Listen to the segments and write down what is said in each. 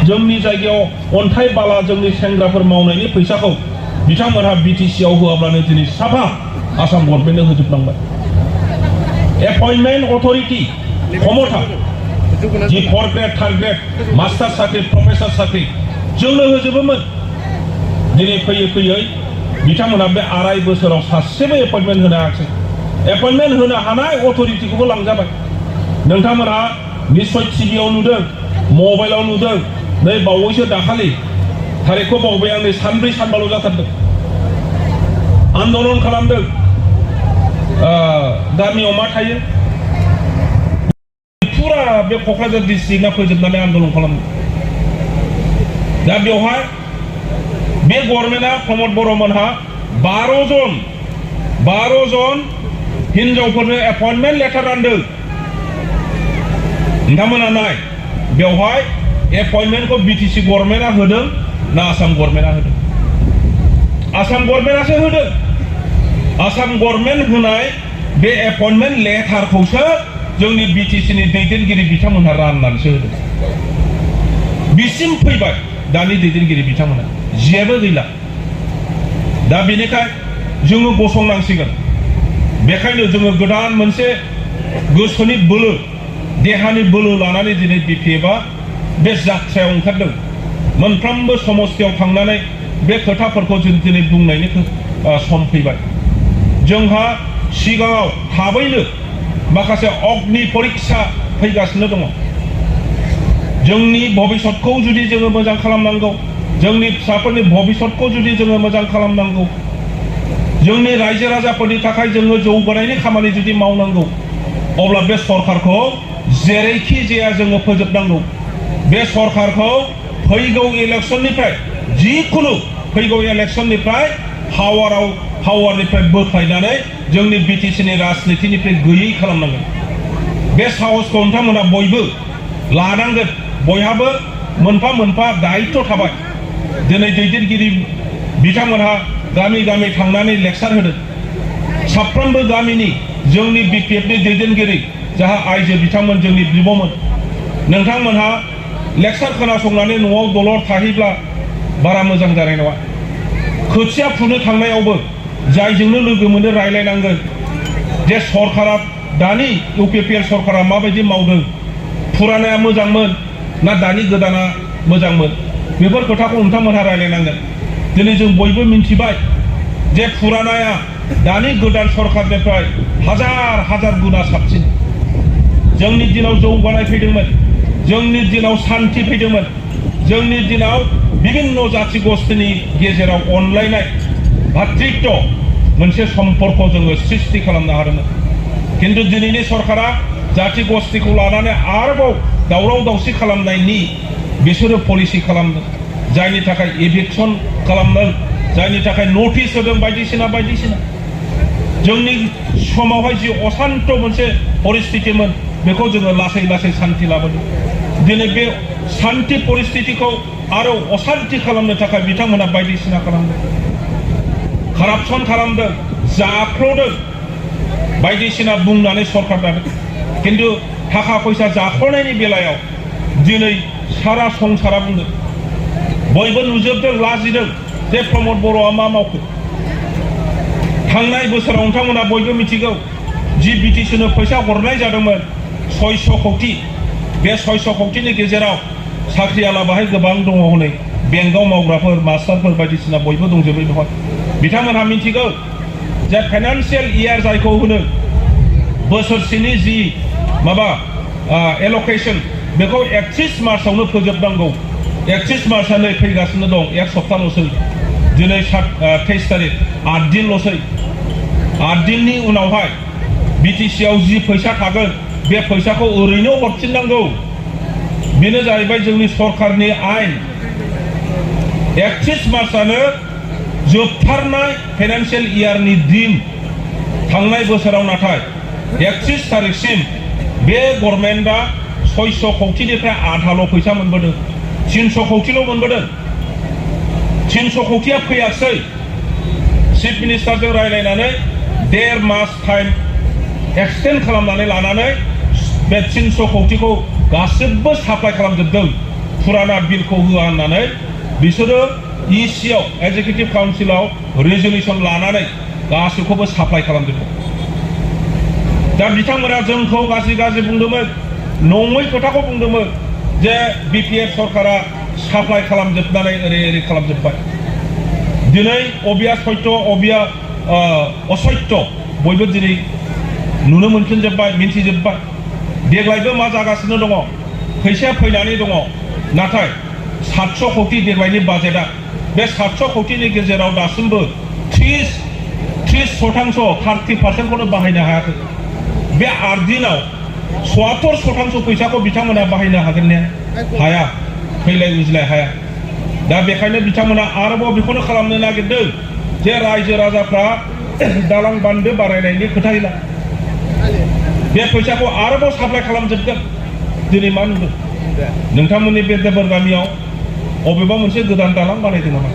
जोंनि जायगायाव अन्थाइ बाला जोंनि सेंग्राफोर मावनायनि फैसाखौ बिथांमोनहा BTC आव होआब्लानो दिनै साफा आसाम गभर्नमेन्टनो होजोबनांबाय एपइन्टमेन्ट अथरिटी क्षमता जि 4 ग्रेड 3 ग्रेड मास्टार साख्रि प्रफेसर साख्रि जोंनो होजोबोमोन दिनै फैयै फैयै बिथांमोनहा बे 2.5 बोसोराव सासेबो एपइन्टमेन्ट होनो हायाखै एपइन्टमेन्ट होनो हानाय अथरिटीखौबो लांजाबाय नोंथांमोनहा निश्चय टिभिआव नुदों मबाइलाव नुदों नै बावैसो दाखालि थारिखखौ बावबाय आं नै सानब्रै सानबाल' जाथारदों आन्दलन खालामदों गामियाव मा थायो फुरा बे क'क्राझार डिस्ट्रिक्टआ फोजोबनानै आन्दलन खालामदों दा बेवहाय बे गभर्नमेन्टआ प्रमद बर'मोनहा 12 जन हिनजावफोरनो एपइन्टमेन्ट लेटार रानदों नोंथांमोना नाय बेवहाय एपइन्टमेन्टखौ BTC गभर्नमेन्टआ होदों ना आसाम गभर्नमेन्टआ होदों आसाम गभर्नमेन्टआसो होदों आसाम गभर्नमेन्ट होनाय बे एपइन्टमेन्ट लेटारखौसो जोंनि BTC नि दैदेनगिरि बिथांमोनहा राननानैसो होदों बिसिम फैबाय दानि दैदेनगिरि बिथांमोनहा जेबो गैला दा बेनिखाय जोङो गसंनांसिगोन बेखायनो जोङो गोदान मोनसे गोसोनि बोलो देहानि बोलो लानानै दिनै BPFआ बे जाथ्रायाव ओंखारदों मोनफ्रोमबो समस्थियाव थांनानै बे खोथाफोरखौ जों दिनै बुंनायनि सम फैबाय जोंहा सिगाङाव थाबैनो माखासे अग्नि परीक्षा फैगासिनो दङ जोंनि भबिष्यतखौ जुदि जोङो मोजां खालामनांगौ जोंनि फिसाफोरनि भबिष्यतखौ जुदि जोङो मोजां खालामनांगौ जोंनि रायजो राजाफोरनि थाखाय जोङो जौगानायनि खामानि जुदि मावनांगौ अब्ला बे सरकारखौ जेरैखि जाया जोङो फोजोबनांगौ बे सरकारखौ फैगौ इलेक्शननिफ्राय जिखुनु फैगौ इलेक्शननिफ्राय पावारनिफ्राय बोख्लायनानै जोंनि BTC नि राजनितिनिफ्राय गैयै खालामनांगोन बे साहसखौ नोंथांमोना बयबो लानांगोन बयहाबो मोनफा मोनफा दायित्व थाबाय दिनै दैदेनगिरि बिथांमोनहा गामि गामि थांनानै लेक्सार होदों साफ्रोमबो गामिनि जोंनि BPF नि दैदेनगिरि जाहा आइजो बिथांमोन जोंनि बिब'मोन नोंथांमोनहा लेक्सार खोनासंनानै न'आव दलर थाहैब्ला बारा मोजां जानाय नङा खोथिया फुनो थांनायावबो जायजोंनो लोगो मोनो रायलायनांगोन जे सरकारा दानि UPPL सरकारा माबायदि मावदों फुरानाया मोजांमोन ना दानि गोदाना मोजांमोन बेफोर खोथाखौ नोंथांमोनहा रायलायनांगोन दिनै जों बयबो मिन्थिबाय जे फुरानाया दानि गोदान सरकारनिफ्राय हाजार गुना साबसिन जोंनि दिनाव जौगानाय फैदोंमोन जोंनि दिनाव शान्ति फैदोंमोन जोंनि दिनाव विभिन्न जाति गोष्ठीनि गेजेराव अनलायनाय भातृत्व मोनसे सम्पर्क जोङो सृष्टि खालामनो हादोंमोन किन्तु दिनैनि सरकारा जाति गोष्ठीखौ लानानै आरोबाव दावराव दावसि खालामनायनि बिसोरो पलिसि खालामदों जायनि थाखाय एभिक्सन खालामदों जायनि थाखाय नटिस होदों बायदिसिना जोंनि समावहाय जि अशान्त मोनसे परिस्थितिमोन बेखौ जोङो लासै लासै शान्ति लाबोदों दिनै बे शान्ति परिस्थितिखौ आरो अशान्ति खालामनो थाखाय बिथांमोना बायदिसिना खालामदों कारापसन खालामदों जाख्ल'दों बायदिसिना बुंनानै सरकार दादों किन्तु थाखा फैसा जाख्ल'नायनि बेलायाव दिनै सारा संसारा बुंदों बयबो नुजोबदों लाजिदों जे प्रमद बर'आ मा मावखो थांनाय बोसोराव नोंथांमोना बयबो मिथिगौ जि BTC नो फैसा हरनाय जादोंमोन 600 कौटि बे 600 कौटिनि गेजेराव साख्रियाला बाहाय गोबां दङ हनै बेंकआव मावग्राफोर मास्टारफोर बायदिसिना बयबो दंजोबो बेवहाय बिथांमोनहा मिथिगौ जे फाइनान्सियेल इयार जायखौ होनो बोसोरसेनि जि माबा एल'केशन बेखौ 31 मार्चआवनो फोजोबनांगौ 31 मार्चआ नै फैगासिनो दं एक सप्ताहल'सै दिनै 23 तारिख 8 दिनल'सै 8 दिननि उनावहाय BTC आव जि फैसा थागोन बे फैसाखौ ओरैनो हरफिननांगौ बेनो जाहैबाय जोंनि सरकारनि आयेन 31 मार्चआनो जोबथारनाय फाइनान्सियेल इयारनि दिन थांनाय बोसोराव नाथाय 31 तारिखसिम बे गभर्नमेन्टआ 600 कौटिनिफ्राय आधाल' फैसा मोनबोदों 300 कौटिल' मोनबोदों 300 कौटिया फैयासै चिफ मिनिस्टारजों रायलायनानै 1.5 मास टाइम एक्सटेन्ड खालामनानै लानानै बे 300 कौटिखौ गासिबो साप्लाइ खालामजोबदों फुराना बिलखौ होआ होननानै बिसोरो इसिआव एग्जिकिउटिभ काउन्सिलाव रेजलिउसन लानानै गासैखौबो साप्लाइ खालामदोंमोन। दा बिथांमोना जोंखौ गाज्रि बुंदोंमोन, नङै खोथाखौ बुंदोंमोन जे बिपिएफ सरकारा साप्लाइ खालामजोबनानै ओरै खालामजोब्बाय। दिनै अबिया सत्य अबिया असत्य बयबो दिनै नुनो मोनफिनजोब्बाय, मिन्थिजोब्बाय। देग्लायबो मा जागासिनो दङ, फैसाया फैनानै दङ, नाथाय 700 कोटि देग्लायनि बाजेटआ बे 700 कोटिनि गेजेराव दासिमबो 30% बाहायनो हायाखै। बे 8 दिनाव 74% फैसाखौ बिथांमोना बाहायनो हागोन ने? हाया, फैलाय उजिलाय हाया। दा बेखायनो बिथांमोना आरोबाव बेखौनो खालामनो नागिरदों जे रायजो राजाफ्रा दालां बान्दो बानायनायनि खोथा गैला, बे फैसाखौ आरोबाव साप्लाइ खालामजोबगोन। दिनै मा नुदों नोंथांमोननि बे देबर गामियाव अबेबा मोनसे गोदान दालां बानायदों नामा?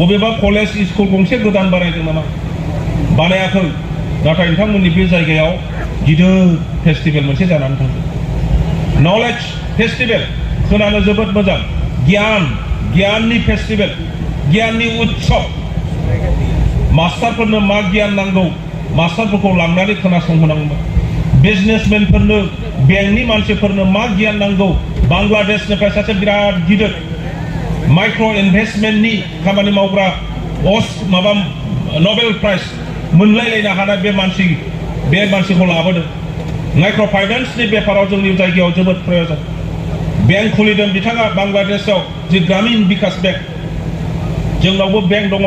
अबेबा कलेज स्कुल गंसे गोदान बानायदों नामा? बानायाखै। नाथाय नोंथांमोननि बे जायगायाव गिदिर फेस्टिभेल मोनसे जानानै थांदों। नलेज फेस्टिभेल खोनानो जोबोद मोजां। गियाननि फेस्टिभेल, गियाननि उत्सव। मास्टारफोरनो मा गियान नांगौ मास्टारफोरखौ लांनानै खोनासंहोनांगौमोन। बिजनेसमेनफोरनो, बेंकनि मानसिफोरनो मा गियान नांगौ, बांलादेशनिफ्राय सासे बिराद गिदिर माइक्र' इनभेस्टमेन्टनि खामानि मावग्रा माबा नबेल प्राइज मोनलायलायनो हानाय बे मानसिखौ लाबोदों। माइक्र' फाइनान्सनि बेफाराव जोंनि जायगायाव जोबोद प्रयोजन। बेंक खुलिदों बिथाङा बांलादेशआव, जि ग्रामीण बिकास बेंक। जोंनावबो बेंक दङ,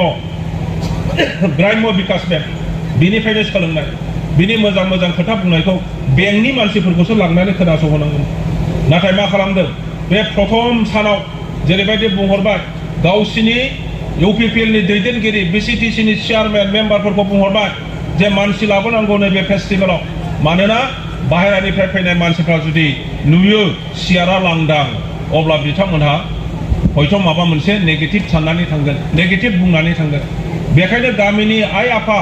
ग्राम्य बिकास बेंक। बिनिफ्रायनो सोलोंनाय, बिनि मोजां खोथा बुंनायखौ बेंकनि मानसिफोरखौसो लांनानै खोनासंहोनांगौ। नाथाय मा खालामदों, बे प्रथम सानाव जेरैबायदि बुंहरबाय, गावसिनि इउपिपिएलनि दैदेनगिरि बिसिटिसिनि चेयारमेन मेम्बारफोरखौ बुंहरबाय जे मानसि लाबोनांगौ नैबे फेस्टिभेलाव। मानोना बाहेरानिफ्राय फैनाय मानसिफ्रा जुदि नुयो सियारा लांदां, अब्ला बिथांमोनहा हयथ' माबा मोनसे नेगेटिभ साननानै थांगोन, नेगेटिभ बुंनानै थांगोन। बेखायनो गामिनि आइ आफा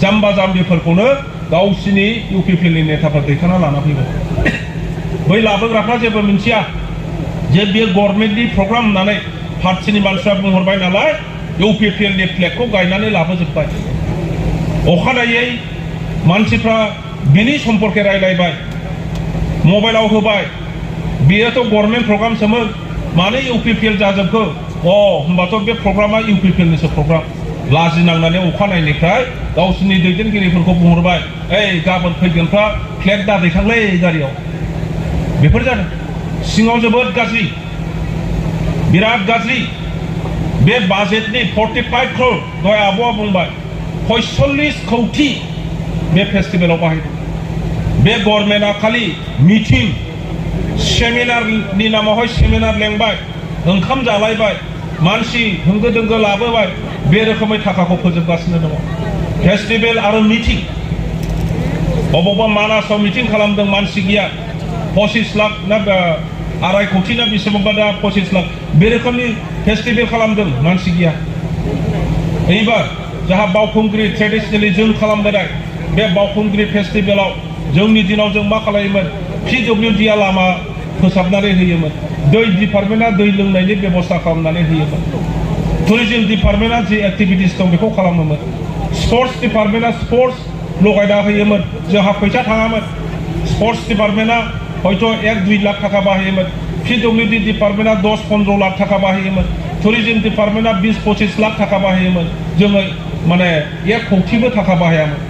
जाम्बा जाम्बिफोरखौनो गावसिनि इउपिपिएलनि नेताफोर दैखांना लाना फैबाय। बै लाबोग्राफ्रा जेबो मिन्थिया जे बेयो गभर्नमेन्टनि प्रग्राम होननानै पार्टिनि मानसिफ्रा बुंहरबाय नालाय इउपिपिएलनि फ्लेगखौ गायनानै लाबोजोब्बाय। अखानायै मानसिफ्रा बिनि सम्पर्के रायलायबाय, मबाइलाव होबाय, बेयोथ' गभर्नमेन्ट प्रग्रामसोमोन, मानो इउपिपिएल जाजोबखो? होमबाथ' बे प्रग्रामा इउपिपिएलनिसो प्रग्राम। लाजिनांनानै अखानायनिफ्राय गावसिनि दैदेनगिरिफोरखौ बुंहरबाय, गाबोन फैगोनफ्रा फ्लेग दादैखांलै गारियाव। बेफोर जादों सिङाव जोबोद गाज्रि, बिराद गाज्रि। बे बाजेटनि 45 crore दहाय आब'आ बुंबाय, 45 कोटि बे फेस्टिभेलाव बाहायदों। बे गभर्नमेन्टआ खालि मिटिं सेमिनारनि नामावहाय सेमिनार लेंबाय, ओंखाम जालायबाय, मानसि होंगो दोंगो लाबोबाय, बे रोखोमै थाखाखौ फोजोबगासिनो दङ। फेस्टिभेल आरो मिटिं, अबावबा मानासाव मिटिं खालामदों, मानसि गैया। 25 लाख ना 2.5 कोटि ना बेसेबांबा दा 25 लाख बे रोखोमनि फेस्टिभेल खालामदों, मानसि गैया। एबार जाहा बावखुंग्रि ट्रेडिशनेलि जों खालामबोनाय बे बावखुंग्रि फेस्टिभेलाव जोंनि दिनाव जों मा खालायोमोन, PWDआ लामा फोसाबनानै होयोमोन, दै डिपार्टमेन्टआ दै लोंनायनि बेबस्था खालामनानै होयोमोन, टुरिजम डिपार्टमेन्टआ जि एक्टिभिटिस दं बेखौ खालामोमोन, स्पर्ट्स डिपार्टमेन्टआ स्पर्ट्स लगायना होयोमोन, जोंहा फैसा थाङामोन। स्पर्ट्स डिपार्टमेन्टआ हयथ' 1-2 लाख थाखा बाहायोमोन, PWD डिपार्टमेन्टआ 10-15 लाख थाखा बाहायोमोन, टुरिजम डिपार्टमेन्टआ 20-25 लाख थाखा बाहायोमोन। जोङो माने 1 कोटिबो थाखा बाहायामोन।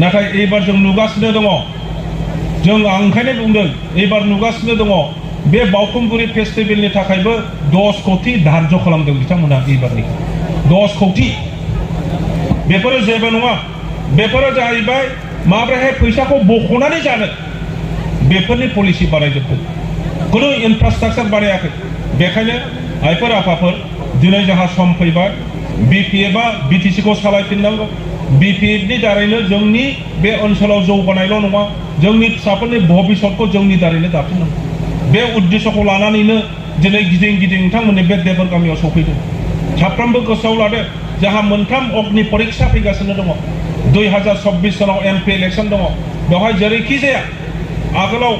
नाथाय एबार जों नुगासिनो दङ, आं ओंखायनो बुंदों, एबार नुगासिनो दङ बे बावखुंग्रि फेस्टिभेलनि थाखायबो 10 कोटि धार्य खालामदों बिथांमोनहा एबारनि 10 कोटि। बेफोरो जेबो नङा, बेफोरो जाहैबाय माब्रैहाय फैसाखौ बख'नानै जानो, बेफोरनि पलिसि बानायजोबदों, खुनु इनफ्रास्ट्राक्चार बानायाखै। बेखायनो आइफोर आफाफोर, दिनै जोंहा सम फैबाय, बिपिएफआ बिटिसिखौ सालायफिननांगौ। बिपिएफनि दारैनो जोंनि बे ओनसोलाव जौगानायल' नङा, जोंनि फिसाफोरनि भबिष्यतखौ जोंनि दारैनो दाफिननांगौ। बे उद्देश्यखौ लानानैनो दिनै गिदिं नोंथांमोननि बे देबर गामियाव सफैदों। साफ्रोमबो गोसोआव लादो, जोंहा 3 अग्नि परीक्षा फैगासिनो दङ। 2024 सनाव MP इलेक्शन दङ। बेवहाय जेरैखि जाया आगोलाव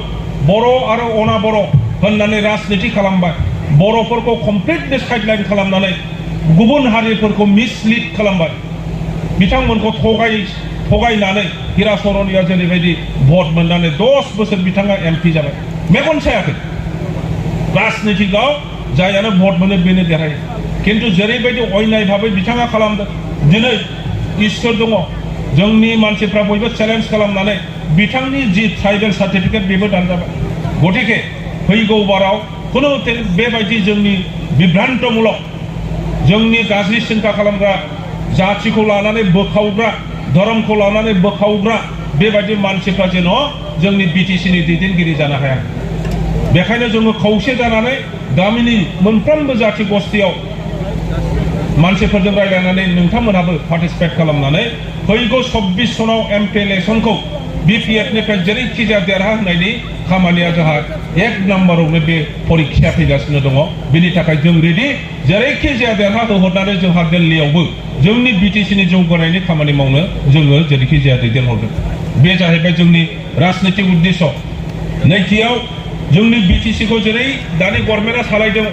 बर' आरो अना बर' होननानै राजनिति खालामबाय बर'फोरखौ कमप्लिटलि साइडलाइन खालामनानै गुबुन हारिफोरखौ मिसलिड खालामबाय बिथांमोनखौ थगायनानै हिरा सरनिया जेरैबायदि भट मोननानै 10 बोसोर बिथाङा एमपि जाबाय मेगन सायाखै राजनितिकआव जायानो भट मोनो बेनो देरहायो किन्तु जेरैबायदि अयनाय भाबै बिथाङा खालामदों दिनै इसोर दङ जोंनि मानसिफ्रा बयबो चेलेन्ज खालामनानै बिथांनि जि ट्राइबेल सार्टिफिकेट बेबो दानजाबाय गतिके फैगौ बाराव खुनु बेबायदि जोंनि बिभ्रान्तमूलक जोंनि गाज्रि सिन्था खालामग्रा जातिखौ लानानै बोखावग्रा धर्मखौ लानानै बोखावग्रा बेबायदि मानसिफ्रा जेन' जोंनि बिटिसिनि दैदेनगिरि जानो हाया बेखायनो जोङो खौसे जानानै गामिनि मोनफ्रोमबो जाति गस्थियाव मानसिफोरजों रायज्लायनानै नोंथांमोनहाबो पार्टिसिपेट खालामनानै फैगौ 24 सनाव एमपि इलेक्शनखौ बिपिएफनिफ्राय जेरैखि जाया देरहाहोनायनि खामानिया जोंहा 1 नम्बरावनो बे परिक्षाया फैगासिनो दङ बेनि थाखाय जों रेडि जेरैखि जाया देरहाहोहरनानै जोंहा दिल्लीयावबो जोंनि बिटिसिनि जौगानायनि खामानि मावनो जोङो जेरैखि जाया दैदेनहरगोन बे जाहैबाय जोंनि राजनितिक उद्देश्य नैथियाव जोंनि बिटिसिखौ जेरै दानि गभर्नमेन्टआ सालायदों